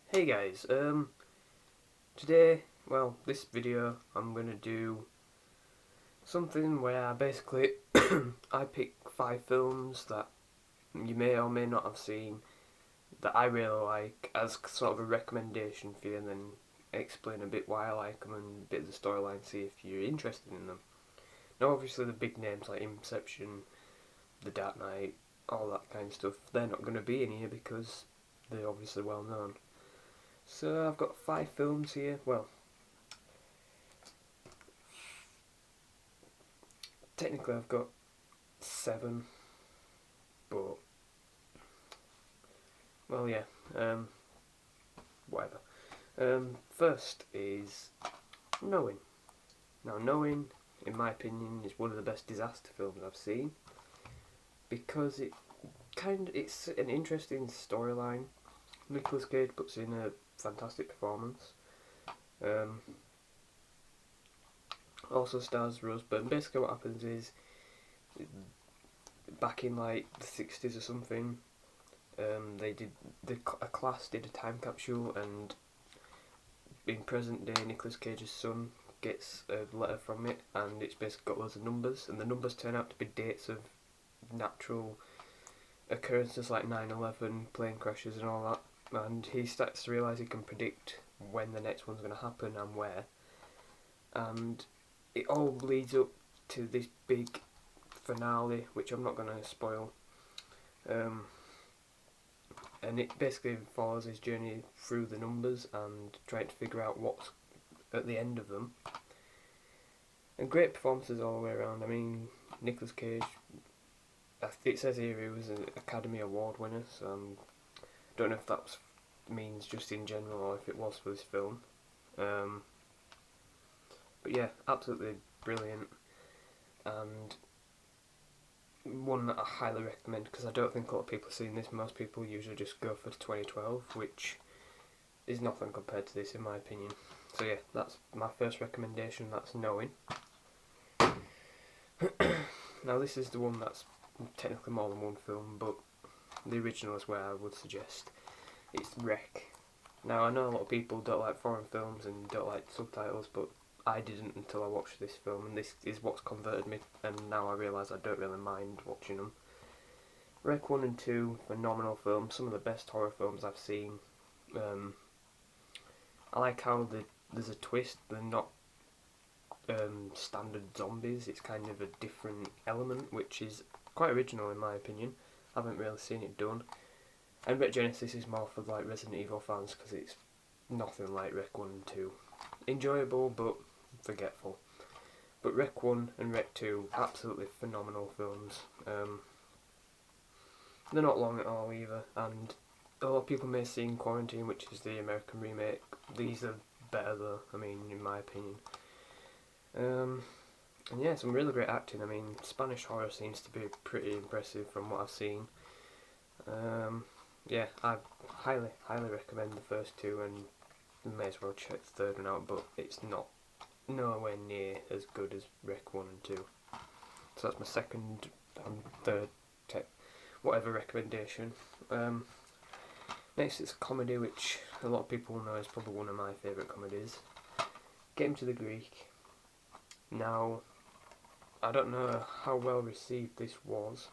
Hey guys, today, this video, I'm gonna do something where I basically, I pick 5 films that you may or may not have seen that I really like as sort of a recommendation for you, and then explain a bit why I like them and a bit of the storyline, see if you're interested in them. Now obviously the big names like Inception, The Dark Knight, all that kind of stuff, they're not gonna be in here because they're obviously well known. So I've got 5 films here. Well, technically I've got 7, but well, yeah. Whatever. First is Knowing. Now, Knowing, in my opinion, is one of the best disaster films I've seen because it's an interesting storyline. Nicolas Cage puts in a fantastic performance. Um, Also stars Rosebud. And basically, what happens is back in like the 60s or something, a class did a time capsule, and in present day, Nicolas Cage's son gets a letter from it, and it's basically got loads of numbers, and the numbers turn out to be dates of natural occurrences like 9/11, plane crashes, and all that. And he starts to realise he can predict when the next one's going to happen and where, and it all leads up to this big finale, which I'm not going to spoil. Um, and it basically follows his journey through the numbers and trying to figure out what's at the end of them. And great performances all the way around. I mean, Nicolas Cage, it says here he was an Academy Award winner, so I don't know if that means just in general or if it was for this film. But yeah, absolutely brilliant, and one that I highly recommend because I don't think a lot of people have seen this. Most people usually just go for 2012, which is nothing compared to this in my opinion. So yeah, that's my first recommendation, that's Knowing. Now this is the one that's technically more than one film, but the original is where I would suggest. It's Wreck. Now I know a lot of people don't like foreign films and don't like subtitles, but I didn't until I watched this film, and this is what's converted me, and now I realise I don't really mind watching them. Wreck 1 and 2, phenomenal films, some of the best horror films I've seen. I like how there's a twist, they're not standard zombies, it's kind of a different element, which is quite original in my opinion. I haven't really seen it done. And Wreck Genesis is more for like Resident Evil fans because it's nothing like Wreck 1 and 2. Enjoyable but forgetful. But Wreck 1 and Wreck 2, absolutely phenomenal films. They're not long at all either, and a lot of people may have seen Quarantine, which is the American remake. These are better though, I mean, in my opinion. And yeah, some really great acting. I mean, Spanish horror seems to be pretty impressive from what I've seen. Yeah, I highly recommend the first two, and you may as well check the third one out, but it's nowhere near as good as Rec 1 and 2. So that's my second and third whatever recommendation. Next it's a comedy, which a lot of people know is probably one of my favourite comedies. Get Him to the Greek. Now, I don't know how well received this was,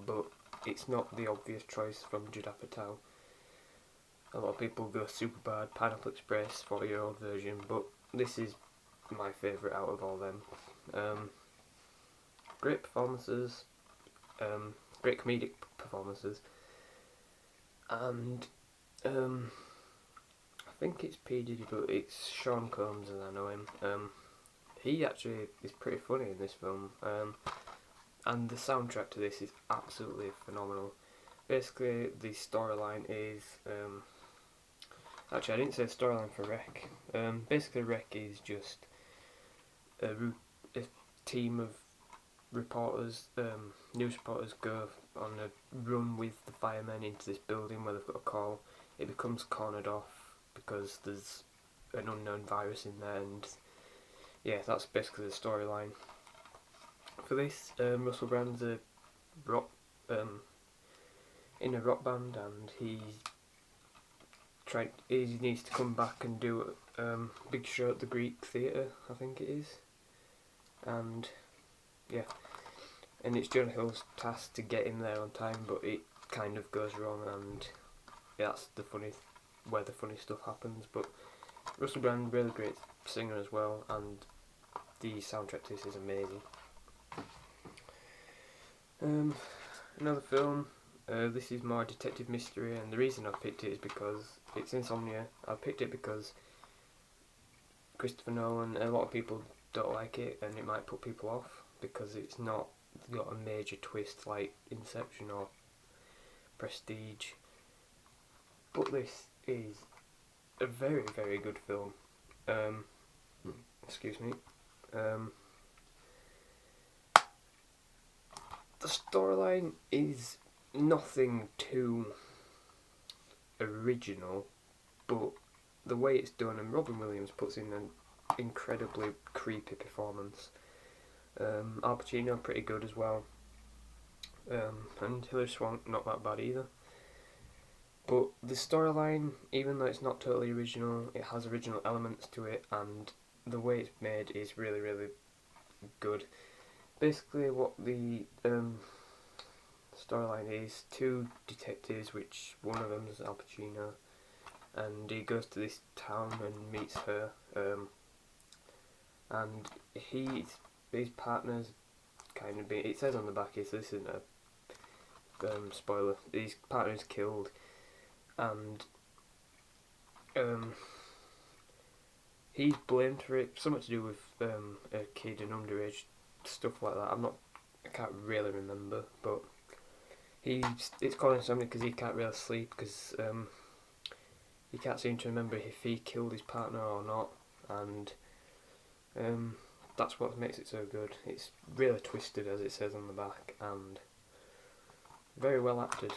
but it's not the obvious choice from Judd Apatow. A lot of people go Superbad, Pineapple Express, 40-year-old version, but this is my favourite out of all them. Great performances, great comedic performances, and I think it's P. Diddy, but it's Sean Combs as I know him. He actually is pretty funny in this film, and the soundtrack to this is absolutely phenomenal. Basically, the storyline is, actually I didn't say storyline for Rec. Basically Rec is just a team of reporters, news reporters go on a run with the firemen into this building where they've got a call. It becomes cornered off because there's an unknown virus in there, and yeah, that's basically the storyline. For this, Russell Brand's a rock, in a rock band, and he he needs to come back and do a big show at the Greek Theatre, I think it is, and yeah, and it's Jonah Hill's task to get him there on time, but it kind of goes wrong, and yeah, that's where the funny stuff happens. But Russell Brand, really great singer as well, and the soundtrack to this is amazing. Another film. This is more detective mystery, and the reason I picked it is because it's Insomnia. I picked it because Christopher Nolan, a lot of people don't like it, and it might put people off because it's not got a major twist like Inception or Prestige. But this is a very, very good film. Excuse me. The storyline is nothing too original, but the way it's done, and Robin Williams puts in an incredibly creepy performance. Al Pacino pretty good as well, and Hilary Swank not that bad either. But the storyline, even though it's not totally original, it has original elements to it, and the way it's made is really, really good. Basically, what the storyline is: two detectives, which one of them is Al Pacino, and he goes to this town and meets her, and his partner's kind of it says on the back, so this isn't a spoiler, his partner's killed, and he's blamed for it, something to do with a kid and underage stuff like that. I can't really remember, but it's called Insomnia because he can't really sleep because he can't seem to remember if he killed his partner or not, and that's what makes it so good. It's really twisted, as it says on the back, and very well acted.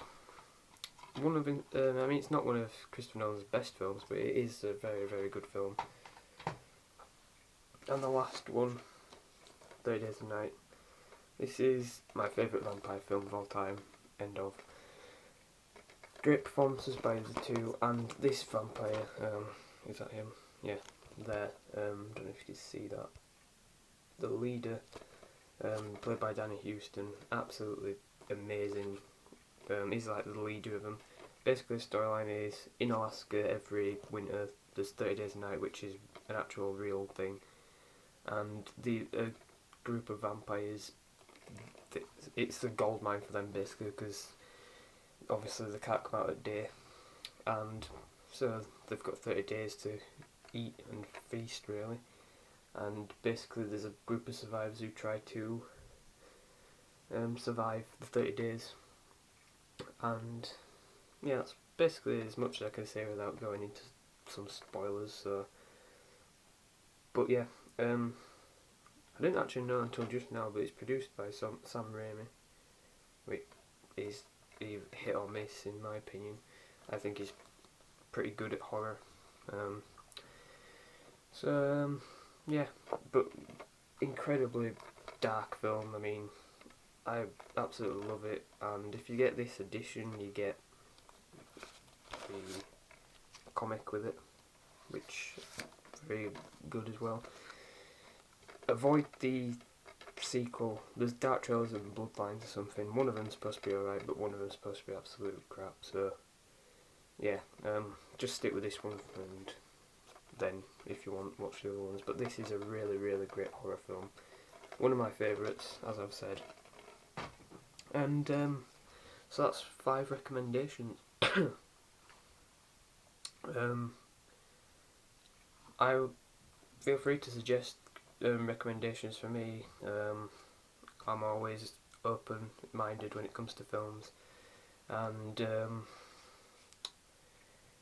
I mean, it's not one of Christopher Nolan's best films, but it is a very, very good film. And the last one, 30 Days of Night. This is my favourite vampire film of all time. End of. Great performances by the two, and this vampire, is that him? Yeah, there. Don't know if you can see that. The leader, played by Danny Houston, absolutely amazing. He's like the leader of them. Basically, the storyline is in Alaska every winter there's 30 Days of Night, which is an actual real thing, and the group of vampires, it's a gold mine for them basically, because obviously they can't come out at day, and so they've got 30 days to eat and feast really, and basically there's a group of survivors who try to survive the 30 days, and yeah, that's basically as much as I can say without going into some spoilers. So, but yeah, I didn't actually know until just now, but it's produced by Sam Raimi, which is a hit or miss in my opinion. I think he's pretty good at horror. Yeah, but incredibly dark film. I mean, I absolutely love it, and if you get this edition, you get the comic with it, which is very good as well. Avoid the sequel. There's Dark Trails and Bloodlines or something. One of them's supposed to be alright, but one of them's supposed to be absolute crap. So yeah, just stick with this one, and then if you want, watch the other ones. But this is a really, really great horror film. One of my favourites, as I've said. And so that's 5 recommendations. I feel free to suggest recommendations for me. I'm always open-minded when it comes to films, and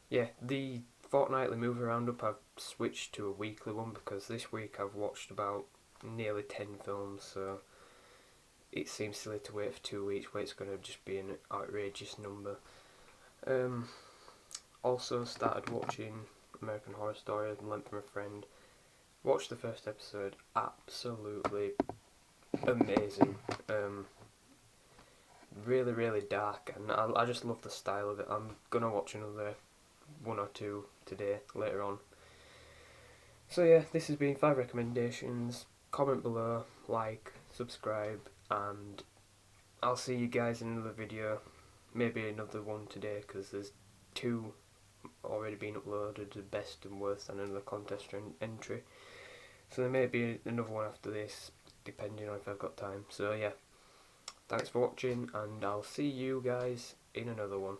yeah, the fortnightly movie roundup I've switched to a weekly one because this week I've watched about nearly 10 films, so it seems silly to wait for 2 weeks where it's going to just be an outrageous number. Also started watching American Horror Story and Lent from a Friend. Watched the first episode, absolutely amazing. Really, really dark, and I just love the style of it. I'm gonna watch another one or two today later on. So yeah, this has been 5 recommendations. Comment below, like, subscribe, and I'll see you guys in another video. Maybe another one today, because there's 2 already been uploaded, the best and worst, and another contest entry. So there may be another one after this, depending on if I've got time. So yeah, thanks for watching, and I'll see you guys in another one.